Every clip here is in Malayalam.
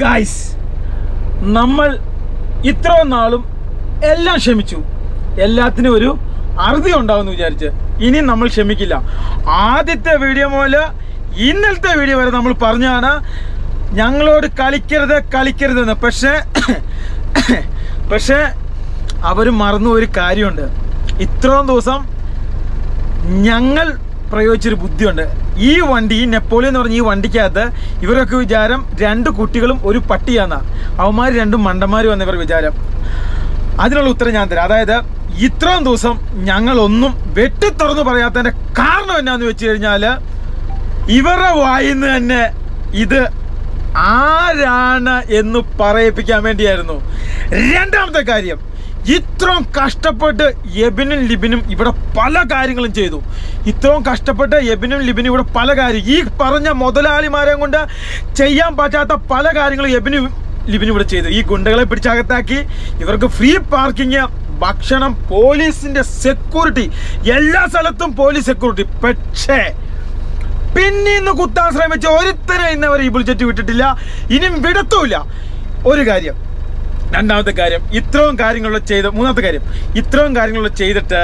ഗൈസ്, നമ്മൾ ഇത്ര നാളും എല്ലാം ക്ഷമിച്ചു, എല്ലാത്തിനും ഒരു അറുതി ഉണ്ടാവുമെന്ന് വിചാരിച്ച് ഇനി നമ്മൾ ക്ഷമിക്കില്ല. ആദ്യത്തെ വീഡിയോ മുതൽ ഇന്നലത്തെ വീഡിയോ വരെ നമ്മൾ പറഞ്ഞാണ് ഞങ്ങളോട് കളിക്കരുതെന്ന്. പക്ഷേ അവർ മറന്നു ഒരു കാര്യമുണ്ട്. ഇത്രയും ദിവസം ഞങ്ങൾ പ്രയോഗിച്ചൊരു ബുദ്ധിയുണ്ട്. ഈ വണ്ടി, ഈ നെപ്പോളിയൻ എന്ന് പറഞ്ഞ ഈ വണ്ടിക്കകത്ത് ഇവരൊക്കെ വിചാരം 2 കുട്ടികളും ഒരു പട്ടിയാന്നാ. അവന്മാർ 2 മണ്ടന്മാരും വന്നിവർ വിചാരം. അതിനുള്ള ഉത്തരം ഞാൻ തരാം. അതായത് ഇത്രയും ദിവസം ഞങ്ങളൊന്നും വെട്ടി തുറന്നു പറയാത്തതിൻ്റെ കാരണം എന്നാന്ന് വെച്ച് കഴിഞ്ഞാൽ ഇവരുടെ വായിന്ന് തന്നെ ഇത് ആരാണ് എന്ന് പറയിപ്പിക്കാൻ വേണ്ടിയായിരുന്നു. രണ്ടാമത്തെ കാര്യം, ഇത്രയും കഷ്ടപ്പെട്ട് എബിനും ലിബിനും ഇവിടെ പല കാര്യങ്ങളും ചെയ്തു. ഇത്രയും കഷ്ടപ്പെട്ട് എബിനും ലിബിനും ഇവിടെ പല കാര്യം, ഈ പറഞ്ഞ മുതലാളിമാരെ കൊണ്ട് ചെയ്യാൻ പറ്റാത്ത പല കാര്യങ്ങളും എബിനും ലിബിനും ഇവിടെ ചെയ്തു. ഈ ഗുണ്ടകളെ പിടിച്ചകത്താക്കി, ഇവർക്ക് ഫ്രീ പാർക്കിങ്, ഭക്ഷണം, പോലീസിന്റെ സെക്യൂരിറ്റി, എല്ലാ സ്ഥലത്തും പോലീസ് സെക്യൂരിറ്റി. പക്ഷേ പിന്നെ ഇന്ന് കുത്താൻ ശ്രമിച്ച ഒരുത്തനെ ഇന്നവർ ഈ ബുൾജറ്റ് വിട്ടിട്ടില്ല, ഇനിയും വിടത്തുമില്ല. ഒരു കാര്യം. രണ്ടാമത്തെ കാര്യം, ഇത്രയും കാര്യങ്ങൾ ചെയ്ത്, മൂന്നാമത്തെ കാര്യം, ഇത്രയും കാര്യങ്ങൾ ചെയ്തിട്ട്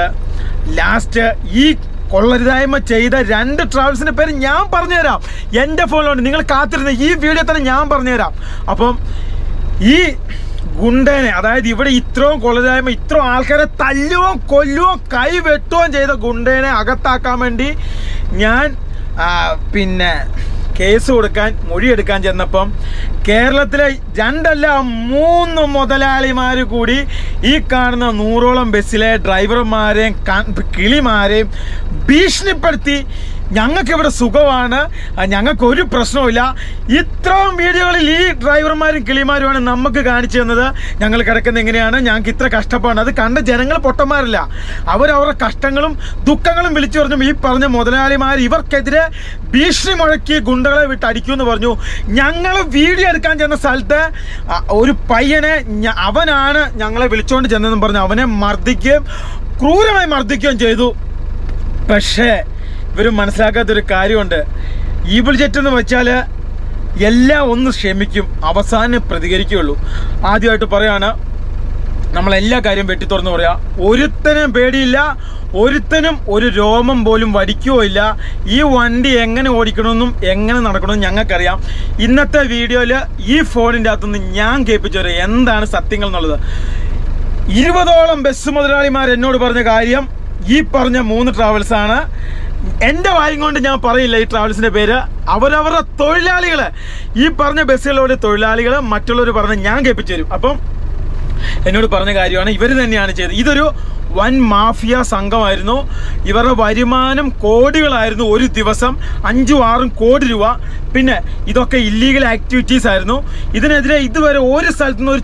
ലാസ്റ്റ് ഈ കൊള്ളരുതായ്മ ചെയ്ത 2 ട്രാവൽസിന്റെ പേര് ഞാൻ പറഞ്ഞുതരാം. എൻ്റെ ഫോണിലുണ്ട്, നിങ്ങൾ കാത്തിരുന്ന ഈ വീഡിയോ തന്നെ ഞാൻ പറഞ്ഞുതരാം. അപ്പം ഈ ഗുണ്ടേനെ, അതായത് ഇവിടെ ഇത്രയും കൊള്ളരുതായ്മ, ഇത്രയും ആൾക്കാരെ തല്ലുകയോ കൊല്ലുകയോ കൈ വെട്ടുകയോ ചെയ്ത ഗുണ്ടേനെ അകത്താക്കാൻ വേണ്ടി ഞാൻ പിന്നെ കേസ് കൊടുക്കാൻ, മൊഴിയെടുക്കാൻ ചെന്നപ്പം കേരളത്തിലെ 2 അല്ല 3 മുതലാളിമാർ കൂടി ഈ കാണുന്ന 100ഓളം ബസ്സിലെ ഡ്രൈവർമാരെയും കിളിമാരെയും ഭീഷണിപ്പെടുത്തി ഞങ്ങൾക്കിവിടെ സുഖമാണ്, ഞങ്ങൾക്കൊരു പ്രശ്നവുമില്ല. ഇത്രയും വീഡിയോകളിൽ ഈ ഡ്രൈവർമാരും കിളിമാരുമാണ് നമുക്ക് കാണിച്ചു തന്നത് ഞങ്ങൾ കിടക്കുന്നത് എങ്ങനെയാണ്, ഞങ്ങൾക്ക് ഇത്ര കഷ്ടപ്പാടാണ്. അത് കണ്ട ജനങ്ങൾ പൊട്ടന്മാരല്ല, അവരവരുടെ കഷ്ടങ്ങളും ദുഃഖങ്ങളും വിളിച്ചു പറഞ്ഞു. ഈ പറഞ്ഞ മുതലാളിമാർ ഇവർക്കെതിരെ ഭീഷണി മുഴക്കി ഗുണ്ടകളെ വിട്ട് അടിക്കുമെന്ന് പറഞ്ഞു. ഞങ്ങൾ വീഡിയോ എടുക്കാൻ ചെന്ന സ്ഥലത്ത് ഒരു പയ്യനെ, അവനാണ് ഞങ്ങളെ വിളിച്ചുകൊണ്ട് ചെന്നതെന്ന് പറഞ്ഞു അവനെ മർദ്ദിക്കുകയും ക്രൂരമായി മർദ്ദിക്കുകയും ചെയ്തു. പക്ഷേ ഇവർ മനസ്സിലാക്കാത്തൊരു കാര്യമുണ്ട്. ഈ ബുൾജറ്റ് എന്ന് വെച്ചാൽ എല്ലാം ഒന്ന് ക്ഷമിക്കും, അവസാനം പ്രതികരിക്കുകയുള്ളൂ. ആദ്യമായിട്ട് പറയാണ്, നമ്മളെല്ലാ കാര്യം വെട്ടി തുറന്ന് പറയാം. ഒരുത്തനും പേടിയില്ല, ഒരുത്തനും ഒരു രോമം പോലും വടിക്കുകയോ ഇല്ല. ഈ വണ്ടി എങ്ങനെ ഓടിക്കണമെന്നും എങ്ങനെ നടക്കണമെന്നും ഞങ്ങൾക്കറിയാം. ഇന്നത്തെ വീഡിയോയിൽ ഈ ഫോണിൻ്റെ അകത്തുനിന്ന് ഞാൻ കേൾപ്പിച്ചു തരാം എന്താണ് സത്യങ്ങൾ എന്നുള്ളത്. 20ഓളം ബസ് മുതലാളിമാർ എന്നോട് പറഞ്ഞ കാര്യം ഈ പറഞ്ഞ 3 ട്രാവൽസാണ്. എൻ്റെ വായും കൊണ്ട് ഞാൻ പറയില്ല ഈ ട്രാവൽസിൻ്റെ പേര്. അവരവരുടെ തൊഴിലാളികൾ, ഈ പറഞ്ഞ ബസ്സുകളുടെ തൊഴിലാളികൾ മറ്റുള്ളവർ പറഞ്ഞ് ഞാൻ കേൾപ്പിച്ചു തരും. അപ്പം എന്നോട് പറഞ്ഞ കാര്യമാണ്, ഇവർ തന്നെയാണ് ചെയ്തത്. ഇതൊരു വൻ മാഫിയ സംഘമായിരുന്നു. ഇവരുടെ വരുമാനം കോടികളായിരുന്നു. ഒരു ദിവസം 5-6 കോടി രൂപ. പിന്നെ ഇതൊക്കെ ഇല്ലീഗൽ ആക്ടിവിറ്റീസ് ആയിരുന്നു. ഇതിനെതിരെ ഇതുവരെ ഒരു സ്ഥലത്തുനിന്ന് ഒരു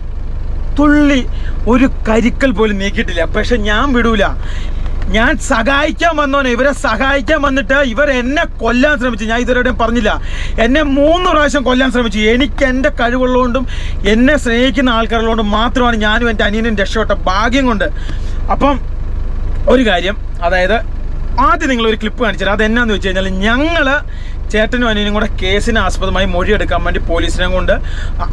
തുള്ളി ഒരു കരിക്കൽ പോലും നീക്കിയിട്ടില്ല. പക്ഷെ ഞാൻ വിടൂല. ഞാൻ സഹായിക്കാൻ വന്നോനെ, ഇവരെ സഹായിക്കാൻ വന്നിട്ട് ഇവർ എന്നെ കൊല്ലാൻ ശ്രമിച്ചു. ഞാൻ ഇതുവരെയും പറഞ്ഞില്ല, എന്നെ 3 പ്രാവശ്യം കൊല്ലാൻ ശ്രമിച്ചു. എനിക്ക് എൻ്റെ കഴിവുള്ളതുകൊണ്ടും എന്നെ സ്നേഹിക്കുന്ന ആൾക്കാരുള്ളതുകൊണ്ടും മാത്രമാണ് ഞാനും എൻ്റെ അനിയനും രക്ഷപ്പെട്ട ഭാഗ്യം കൊണ്ട്. അപ്പം ഒരു കാര്യം, അതായത് ആദ്യം നിങ്ങളൊരു ക്ലിപ്പ് കാണിച്ചത് അതെന്നാന്ന് വെച്ച് കഴിഞ്ഞാൽ, ഞങ്ങൾ ചേട്ടനും അനിയനും കൂടെ കേസിന് ആസ്പദമായി മൊഴിയെടുക്കാൻ വേണ്ടി പോലീസിനെ കൊണ്ട്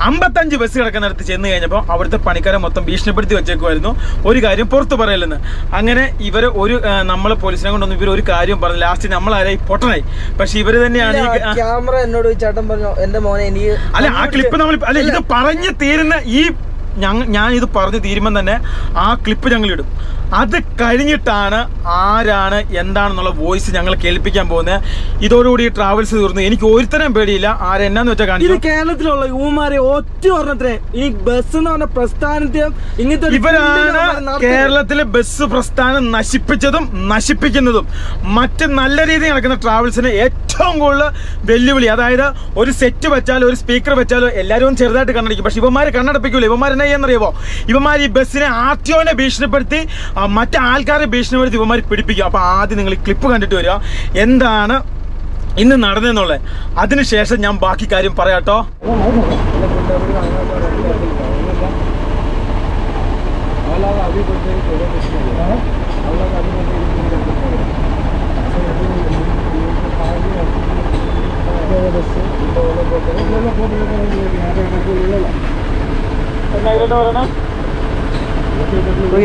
55 ബസ് കിടക്കുന്നിടത്ത് ചെന്ന് കഴിഞ്ഞപ്പോൾ അവിടുത്തെ പണിക്കാരെ മൊത്തം ഭീഷണിപ്പെടുത്തി വെച്ചേക്കുമായിരുന്നു, ഒരു കാര്യം പുറത്ത് പറയലെന്ന്. അങ്ങനെ ഇവർ നമ്മൾ പോലീസിനെ കൊണ്ടൊന്നും ഇവർ ഒരു കാര്യം പറഞ്ഞു. ലാസ്റ്റ് നമ്മളാരായി പൊട്ടനായി. പക്ഷെ ഇവർ തന്നെയാണ് ക്യാമറ എന്നോട് ചേട്ടൻ പറഞ്ഞു, എന്റെ മോനെ എനിക്ക് അല്ല ആ ക്ലിപ്പ് നമ്മൾ അല്ല ഇത് പറഞ്ഞു തീരുന്ന ഈ ഞാൻ ഇത് പറഞ്ഞു തീരുമ്പം തന്നെ ആ ക്ലിപ്പ് ഞങ്ങൾ ഇടും. അത് കഴിഞ്ഞിട്ടാണ് ആരാണ് എന്താണെന്നുള്ള വോയിസ് ഞങ്ങൾ കേൾപ്പിക്കാൻ പോകുന്നത്. ഇതോടുകൂടി ട്രാവൽസ് തീർന്നു. എനിക്ക് ഒരുത്തരം പേടിയില്ല. ആരെന്നാന്ന് വെച്ചാൽ കാണിച്ചു. കേരളത്തിലുള്ള യുവമാരെ ഒറ്റ പറഞ്ഞത്രേ ഈ ബസ് എന്ന് പറഞ്ഞ പ്രസ്ഥാനത്തെ ഇങ്ങനത്തെ ഇവരാണ് കേരളത്തിലെ ബസ് പ്രസ്ഥാനം നശിപ്പിച്ചതും നശിപ്പിക്കുന്നതും. മറ്റ് നല്ല രീതിയിൽ നടക്കുന്ന ട്രാവൽസിന് ഏറ്റവും കൂടുതൽ വെല്ലുവിളി. അതായത് ഒരു സെറ്റ് വെച്ചാലോ ഒരു സ്പീക്കർ വെച്ചാലോ എല്ലാവരും ചെറുതായിട്ട് കണ്ണടിക്കും. പക്ഷെ ഇവന്മാരെ കണ്ണടപ്പിക്കൂല. ഇവന്മാരെന്നാ ചെയ്യുന്നറിയാമോ? ഇവന്മാർ ഈ ബസ്സിനെ ആർടിഒനെ ഭീഷണിപ്പെടുത്തി മറ്റേ ആൾക്കാരെ ഭീഷണിപ്പെടുത്തി ഇവന്മാർ പിടിപ്പിക്കും. അപ്പോൾ ആദ്യം നിങ്ങൾ ക്ലിപ്പ് കണ്ടിട്ട് വരിക എന്താണ് ഇന്ന് നടന്നെന്നുള്ളത്. അതിനുശേഷം ഞാൻ ബാക്കി കാര്യം പറയാട്ടോ.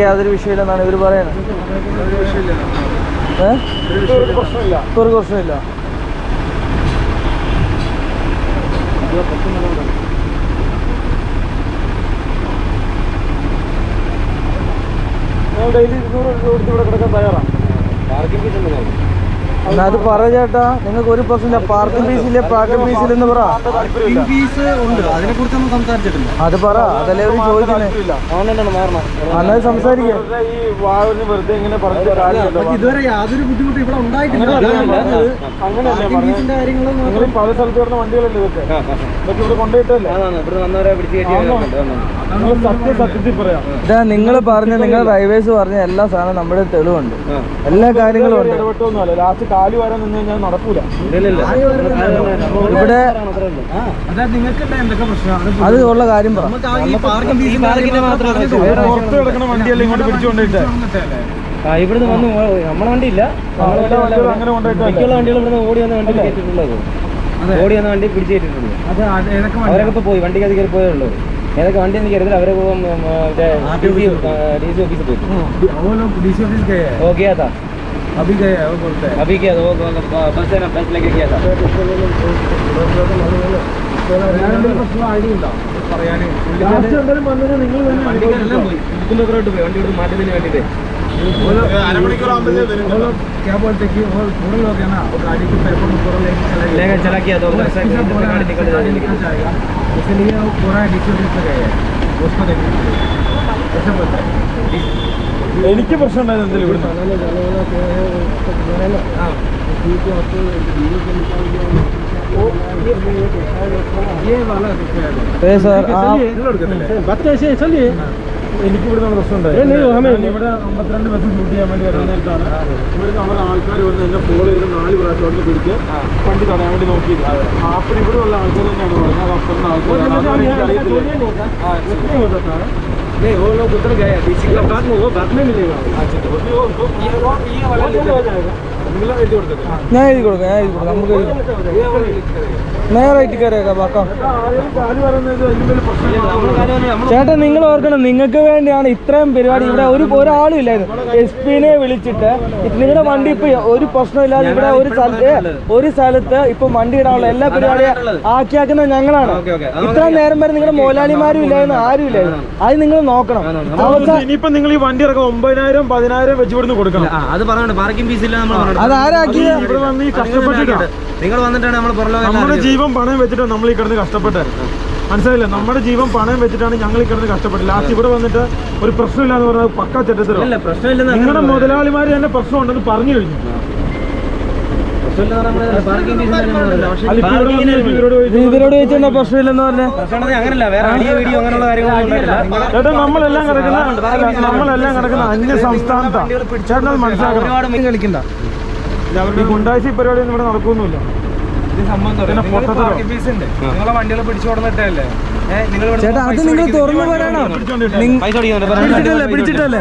യാതൊരു വിഷയമില്ലെന്നാണ് ഇവർ പറയുന്നത്. ഒരു പ്രശ്നമില്ല. ഡെയിലി 200 രൂപ ഇവിടെ കിടക്കാൻ തയ്യാറാണ്. എന്നാ അത് പറ ചേട്ടാ, നിങ്ങൾക്ക് 1% പാർക്കിംഗ് ഫീസിലെ പാർക്കിംഗ് ഫീസിലെന്ന് പറ. ഫീസ് ഉണ്ട്, അതിനെ കുറിച്ചൊന്നും സംസാരിച്ചിട്ടില്ല. അത് പറ, അതല്ലേ അവർ ചോദിക്കുന്നത്. അന്നത് സംസാരിക്കാം. ഇതുവരെ യാതൊരു ബുദ്ധിമുട്ടും ഇവിടെ ഉണ്ടായിട്ടില്ല. പല സ്ഥലത്ത് വരുന്ന വണ്ടികളല്ലേ ഇതൊക്കെ ഇവിടെ കൊണ്ടുപോയിട്ടല്ലേ. സത്യത്തിൽ പറയാം, ഇതാ നിങ്ങൾ പറഞ്ഞ, നിങ്ങൾ ഡ്രൈവേഴ്സ് പറഞ്ഞ എല്ലാ സാധനവും നമ്മുടെ തെളിവുണ്ട്, എല്ലാ കാര്യങ്ങളും ഉണ്ട്. ഇടപെട്ടൊന്നുമല്ല, ലാസ്റ്റ് കാല് വരാൻ നിന്ന് കഴിഞ്ഞാൽ നടക്കൂല. ഇവിടെ അത് ഉള്ള കാര്യം പറ. പുറത്ത് കിടക്കുന്ന വണ്ടിയല്ലേ ഇങ്ങോട്ട് പിടിച്ചുകൊണ്ടിട്ട് ഇവിടുന്ന് വന്ന് നമ്മളെ വണ്ടിയില്ല, അങ്ങനെ കൊണ്ടുപോയിട്ടുള്ള വണ്ടികൾ ഇവിടുന്ന് ഓടി വന്ന വണ്ടി കയറ്റിട്ടുള്ളത്, ഓടി വന്ന വണ്ടി പിടിച്ചു കയറ്റിട്ടുള്ളത്. അവരൊക്കെ ഇപ്പൊ പോയി, വണ്ടിക്ക് അത് കയറി പോയേ ഉള്ളൂ. ഏതൊക്കെ വണ്ടി എനിക്ക് അറിയത്തില്ല. അവരെ DC ऑफिस പോയി. वो गया था, अभी गया, वो बोलता है अभी गया, वो बस है ना, बस लेके गया था. क्या बोलते कि वो थोड़े लोग है ना, वो गाड़ी के पेपर पूरा लेके चला गया, तो गाड़ी निकल जाएगा, इसलिए वो पूरा DC ऑफिस पे गया है उसको देखने के लिए. ऐसा बोलता है. എനിക്ക് പ്രശ്നം ഉണ്ടായിരുന്നു ഇവിടുന്ന്. എനിക്ക് ഇവിടുന്ന് പ്രശ്നം ഉണ്ടായിരുന്നു. ഇവിടെ 52 ബസ് ഷൂട്ട് ചെയ്യാൻ വേണ്ടി വരുന്ന നേരത്താണ് ഇവിടുന്ന് അവരുടെ ആൾക്കാർ വന്ന് എന്നെ ഫോളോ ചെയ്ത് 4 പ്രാവശ്യം അവിടെ പിടിച്ച് വണ്ടി തടയാൻ വേണ്ടി നോക്കിയില്ല. അപ്പോൾ ഇവിടെ ഉള്ള ആൾക്കാർ തന്നെയാണ് പറഞ്ഞത്, അത് അപ്പുറത്തെ ആൾക്കാർ. नहीं, वो लोग उधर गए, DC का बाद में वो बाद में मिलेगा. ഞാൻ എഴുതി കൊടുക്കാം, നമുക്ക് നേരെ കയറിയേക്കാം. ബാക്കാം ചേട്ടാ, നിങ്ങൾ ഓർക്കണം, നിങ്ങൾക്ക് വേണ്ടിയാണ് ഇത്രയും പരിപാടി. ഇവിടെ ഒരാളും ഇല്ലായിരുന്നു. SP-നെ വിളിച്ചിട്ട് നിങ്ങളുടെ വണ്ടി ഇപ്പൊ ഒരു പ്രശ്നമില്ലാതെ ഇവിടെ ഒരു സ്ഥലത്ത് ഇപ്പൊ വണ്ടി ഇടാനുള്ള എല്ലാ പരിപാടിയും ആക്കിയാക്കുന്നത് ഞങ്ങളാണ്. ഇത്രയും നേരം വരെ നിങ്ങളുടെ മോലാളിമാരും ഇല്ലായിരുന്നു, ആരും ഇല്ലായിരുന്നു. അത് നിങ്ങൾ നോക്കണം. ഇനിയിപ്പോ നിങ്ങൾ ഈ വണ്ടി ഇറക്കാം 9,000 10,000 വെച്ച് ഇവിടുന്ന് കൊടുക്കണം. അത് പറയണ്ട, പാർക്കിംഗ് ഫീസ് ഇല്ല. അതാരാക്കിയ ഇവിടെ വന്ന് ഈ കഷ്ടപ്പെട്ടിട്ടാണ് നിങ്ങൾ വന്നിട്ടാണ് നമ്മൾ നമ്മുടെ ജീവൻ പണയം വെച്ചിട്ടാണ് നമ്മൾ ഈ കിടന്ന് കഷ്ടപ്പെട്ടത്. മനസ്സിലായില്ല, നമ്മുടെ ജീവൻ പണയം വെച്ചിട്ടാണ് ഞങ്ങൾ ഈ കിടന്ന് കഷ്ടപ്പെട്ടത്. ലാസ്റ്റ് ഇവിടെ വന്നിട്ട് ഒരു പ്രശ്നമില്ലാന്ന് പറഞ്ഞാൽ പക്കാ ചെറ്റത്തിലോ. നിങ്ങളുടെ മുതലാളിമാർ തന്നെ പ്രശ്നം ഉണ്ടെന്ന് പറഞ്ഞു കഴിഞ്ഞു. ഇവരോട് ചോദിച്ചാൽ പ്രശ്നമില്ലെന്ന് പറഞ്ഞാൽ ചേട്ടാ, നമ്മളെല്ലാം കിടക്കുന്ന അന്യ സംസ്ഥാനത്താണ്. ചേട്ടൻ അത് മനസ്സിലാക്കണം. കളിക്കണ്ട, ഈ ഗുണ്ടാഴ്ച പരിപാടി ഒന്നും ഇവിടെ നടക്കുന്നില്ല. ചേട്ടാ, അത് നിങ്ങൾ തുറന്നു പറയണം. പിടിച്ചിട്ടല്ലേ?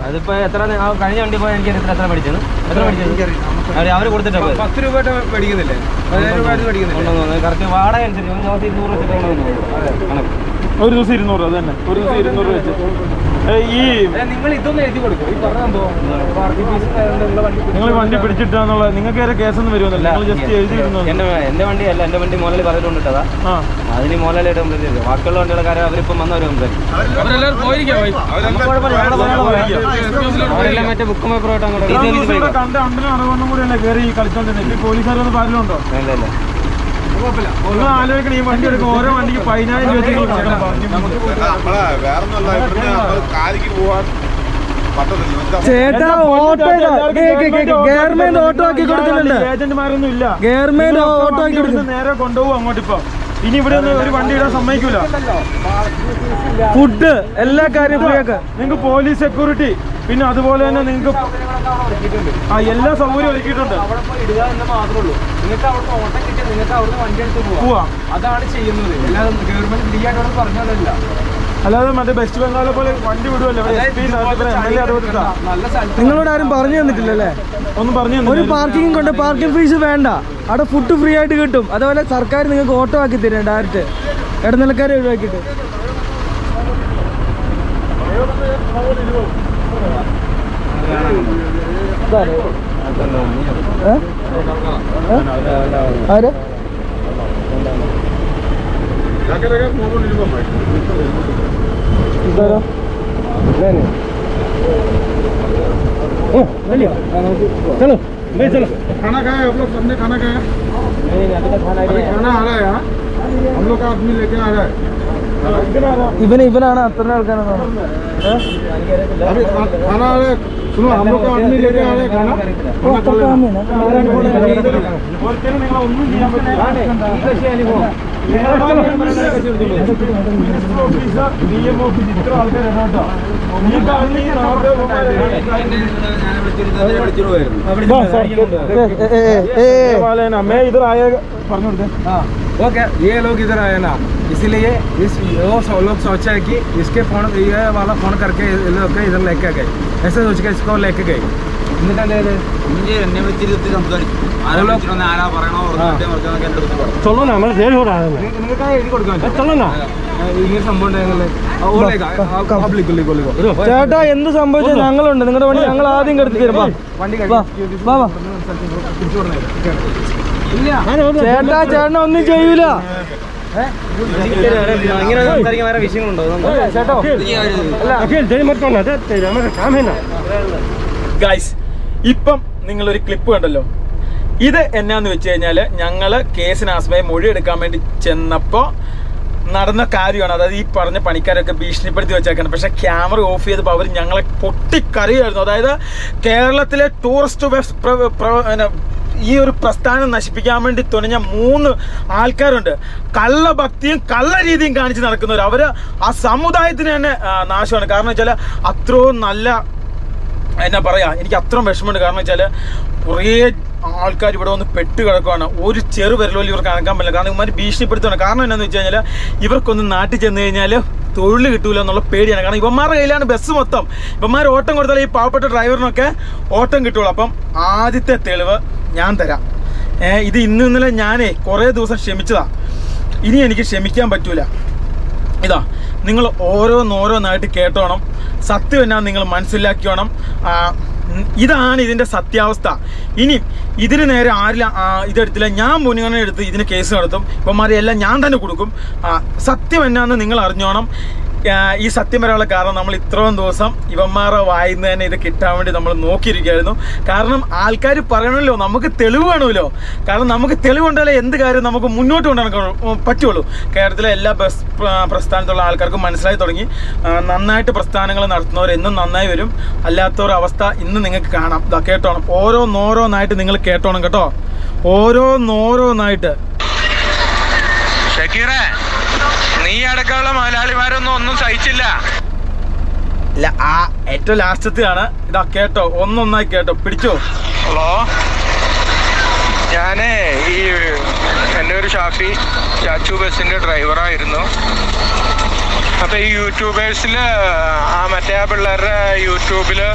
അതിപ്പോ എത്ര കഴിഞ്ഞ വണ്ടി പോയാൽ എനിക്ക് എത്ര പഠിച്ചത്? അവര് കൊടുത്തിട്ടാ 10 രൂപ മേടിക്കുന്നില്ലേ? 10,000 രൂപ മേടിക്കുന്നില്ല. കറക്റ്റ് വാടക അനുസരിച്ച് ഒരു ദിവസം 200 അത് തന്നെ. ഒരു ദിവസം 200 വെച്ച് നിങ്ങൾ ഇതൊന്നും എഴുതി കൊടുക്കും. ഈ പറഞ്ഞ നിങ്ങൾ വണ്ടി പിടിച്ചിട്ടാന്നുള്ള നിങ്ങൾക്ക് വേറെ കേസൊന്നും വരുമെന്നല്ല, നിങ്ങൾ ജസ്റ്റ് എഴുതിയിരുന്നു. എന്റെ വണ്ടിയല്ല, എന്റെ വണ്ടി മോലാളി പറഞ്ഞിട്ടുണ്ടതാ. അതിന് മോലാളിയായിട്ട് സംസാരിച്ചത്. ബാക്കിയുള്ള വണ്ടികളുടെ കാര്യം അവരിപ്പം വന്നവരും അവരെല്ലാം മറ്റേ ബുക്ക് പേപ്പറായിട്ട് അങ്ങോട്ട് കണ്ട അണ്ടനും അറിവൊന്നും കൂടി അല്ലേ കയറി കളിച്ചോണ്ടിരുന്നത്. പോലീസുകാരൊന്നും കാര്യമുണ്ടോ? ഇല്ല ഇല്ല, ഒന്ന് ആലോചിക്കണം. ഈ വണ്ടി എടുക്കും, ഓരോ വണ്ടിക്ക് 10,000 രൂപ. ചേട്ടാ, ഓട്ടോ ഗവൺമെന്റ് ഓട്ടോ ആക്കി കൊടുക്കുന്നുണ്ട്. ഏജന്റുമാരൊന്നും ഇല്ല, ഗവൺമെന്റ് ഓട്ടോ ആക്കി കൊടുക്കുന്നത്. നേരെ കൊണ്ടുപോകും അങ്ങോട്ട്. ഇപ്പൊ ഇനി ഇവിടെ ഒന്നും ഒരു വണ്ടി ഇടാൻ സമ്മതിക്കൂല. ഫുഡ് എല്ലാ കാര്യവും ഫ്രീ ആക്കുക. നിങ്ങൾക്ക് പോലീസ് സെക്യൂരിറ്റി, പിന്നെ അതുപോലെ തന്നെ നിങ്ങൾക്ക് എല്ലാ സൗകര്യവും ഒരുക്കിയിട്ടുണ്ട്. അതാണ് ചെയ്യുന്നത്, ഗവൺമെന്റ് ഫ്രീ ആയിട്ട് പറഞ്ഞതല്ല. അല്ലാതെ മറ്റേ വെസ്റ്റ് ബംഗാളെ പോലെ വണ്ടി വിടുവല്ലോ. നിങ്ങളോട് ആരും പറഞ്ഞു തന്നിട്ടില്ലല്ലേ? ഒന്നും പറഞ്ഞു. ഒരു പാർക്കിംഗ് കൊണ്ട് പാർക്കിംഗ് ഫീസ് വേണ്ട, അവിടെ ഫുഡ് ഫ്രീ ആയിട്ട് കിട്ടും. അതുപോലെ സർക്കാർ നിങ്ങൾക്ക് ഓട്ടോ ആക്കി തരും ഡയറക്റ്റ് ഇടനിലക്കാരെ ഒഴിവാക്കിയിട്ട്. ആര് ഇതാരോ चलो भाई चलो खाना खाया आप लोग सबने खाना खाया खाना आ रहा है यहाँ हम लोग का आदमी लेके आ रहा है ഇവനാണ് അത്ര ആൾക്കാരാണ് अभी खाना आ रहा है सुनो हम लोग का आदमी लेके आ रहा है खाना मैं इधर आया ओके ये लोग इधर आए ना इसीलिए वो लोग सोचा है कि इसके फोन ये वाला फोन करके लोग इधर लेके गए ऐसे सोच के इसको लेके गए चलो ना हमारे देर हो रहा है चलो ना ഇങ്ങനെ സംഭവം ചേട്ടാ എന്ത് സംഭവിച്ചാൽ ഞങ്ങളുണ്ട് നിങ്ങളുടെ വണ്ടി ഞങ്ങൾ ആദ്യം കെടുത്തി തരും ചേട്ടാ ചേട്ടനെ ഒന്നും ചെയ്യൂല ഗൈസ് ഇപ്പം നിങ്ങളൊരു ക്ലിപ്പ് കണ്ടല്ലോ. ഇത് എന്നാന്ന് വെച്ച് കഴിഞ്ഞാല് ഞങ്ങള് കേസിന് ആസ്മയെ മൊഴി എടുക്കാൻ വേണ്ടി ചെന്നപ്പോ നടന്ന കാര്യമാണ്. അതായത് ഈ പറഞ്ഞ പണിക്കാരൊക്കെ ഭീഷണിപ്പെടുത്തി വെച്ചേക്കാണ്. പക്ഷെ ക്യാമറ ഓഫ് ചെയ്തപ്പോൾ അവർ ഞങ്ങളെ പൊട്ടിക്കറിയായിരുന്നു. അതായത് കേരളത്തിലെ ടൂറിസ്റ്റ് ഈ ഒരു പ്രസ്ഥാനം നശിപ്പിക്കാൻ വേണ്ടി തുനിഞ്ഞ 3 ആൾക്കാരുണ്ട്. കള്ളഭക്തിയും കള്ള രീതിയും കാണിച്ച് നടക്കുന്നവർ. അവര് ആ സമുദായത്തിന് തന്നെ നാശമാണ്. കാരണം വെച്ചാൽ അത്രയും നല്ല എന്നാ പറയാ, എനിക്ക് അത്രയും വിഷമമുണ്ട്. കാരണം വെച്ചാൽ കുറേ ആൾക്കാർ ഇവിടെ വന്ന് പെട്ട് കിടക്കുകയാണ്. ഒരു ചെറു വിരലോലും ഇവർക്ക് അനക്കാൻ പറ്റില്ല. കാരണം ഇവന്മാർ ഭീഷണിപ്പെടുത്തുകയാണ്. കാരണം എന്താണെന്ന് വെച്ച് കഴിഞ്ഞാൽ ഇവർക്കൊന്ന് നാട്ടിൽ ചെന്ന് കഴിഞ്ഞാൽ തൊഴിൽ കിട്ടൂല എന്നുള്ള പേടിയാണ്. കാരണം ഇവന്മാരുടെ കയ്യിലാണ് ബസ് മൊത്തം. ഇവന്മാർ ഓട്ടം കൊടുത്താൽ ഈ പാവപ്പെട്ട ഡ്രൈവറിനൊക്കെ ഓട്ടം കിട്ടുള്ളൂ. അപ്പം ആദ്യത്തെ തെളിവ് ഞാൻ തരാം. ഇത് ഇന്നലെ ഞാനേ കുറേ ദിവസം ക്ഷമിച്ചതാ. ഇനി എനിക്ക് ക്ഷമിക്കാൻ പറ്റൂല. ഇതാ നിങ്ങൾ ഓരോന്നായിട്ട് കേട്ടോണം. സത്യം എന്നാ നിങ്ങൾ മനസ്സിലാക്കിയോണം. ഇതാണ് ഇതിൻ്റെ സത്യാവസ്ഥ. ഇനി ഇതിന് നേരെ ആരില്ല ഇതെടുത്തില്ല, ഞാൻ മുൻഗണന എടുത്ത് ഇതിന് കേസ് നടത്തും. ഇവന്മാരെ എല്ലാം ഞാൻ തന്നെ കൊടുക്കും. സത്യം എന്നാന്ന് നിങ്ങൾ അറിഞ്ഞോണം. ഈ സത്യം വരാനുള്ള കാരണം നമ്മൾ ഇത്രയും ദിവസം ഇവന്മാരുടെ വായിന്ന് തന്നെ ഇത് കിട്ടാൻ വേണ്ടി നമ്മൾ നോക്കിയിരിക്കുകയായിരുന്നു. കാരണം ആൾക്കാർ പറയണമല്ലോ, നമുക്ക് തെളിവ് വേണമല്ലോ. കാരണം നമുക്ക് തെളിവുണ്ടായാലേ എന്ത് കാര്യം നമുക്ക് മുന്നോട്ട് കൊണ്ടുനടക്കാൻ പറ്റുള്ളൂ. കേരളത്തിലെ എല്ലാ ബസ് പ്രസ്ഥാനത്തുള്ള ആൾക്കാർക്കും മനസ്സിലായി തുടങ്ങി. നന്നായിട്ട് പ്രസ്ഥാനങ്ങൾ നടത്തുന്നവർ എന്നും നന്നായി വരും. അല്ലാത്തവരുടെ അവസ്ഥ ഇന്ന് നിങ്ങൾക്ക് കാണാം. ഇതാ കേട്ടോണം. ഓരോന്നായിട്ട് നിങ്ങൾ കേട്ടോണം കേട്ടോ. ഓരോന്നായിട്ട്. നീ അടക്കമുള്ള മുതലാളിമാരൊന്നും ഒന്നും സഹിച്ചില്ല. ആ ഏറ്റവും ലാസ്റ്റത്തെയാണ്. ഇതാ കേട്ടോ, ഒന്നൊന്നായി കേട്ടോ, പിടിച്ചോ. ഹലോ, ഞാന് എൻ്റെ ഒരു ചാച്ചു ബസ്സിന്റെ ഡ്രൈവറായിരുന്നു. അപ്പൊ ഈ യൂട്യൂബേഴ്സില് മറ്റേ പിള്ളേരുടെ യൂട്യൂബില്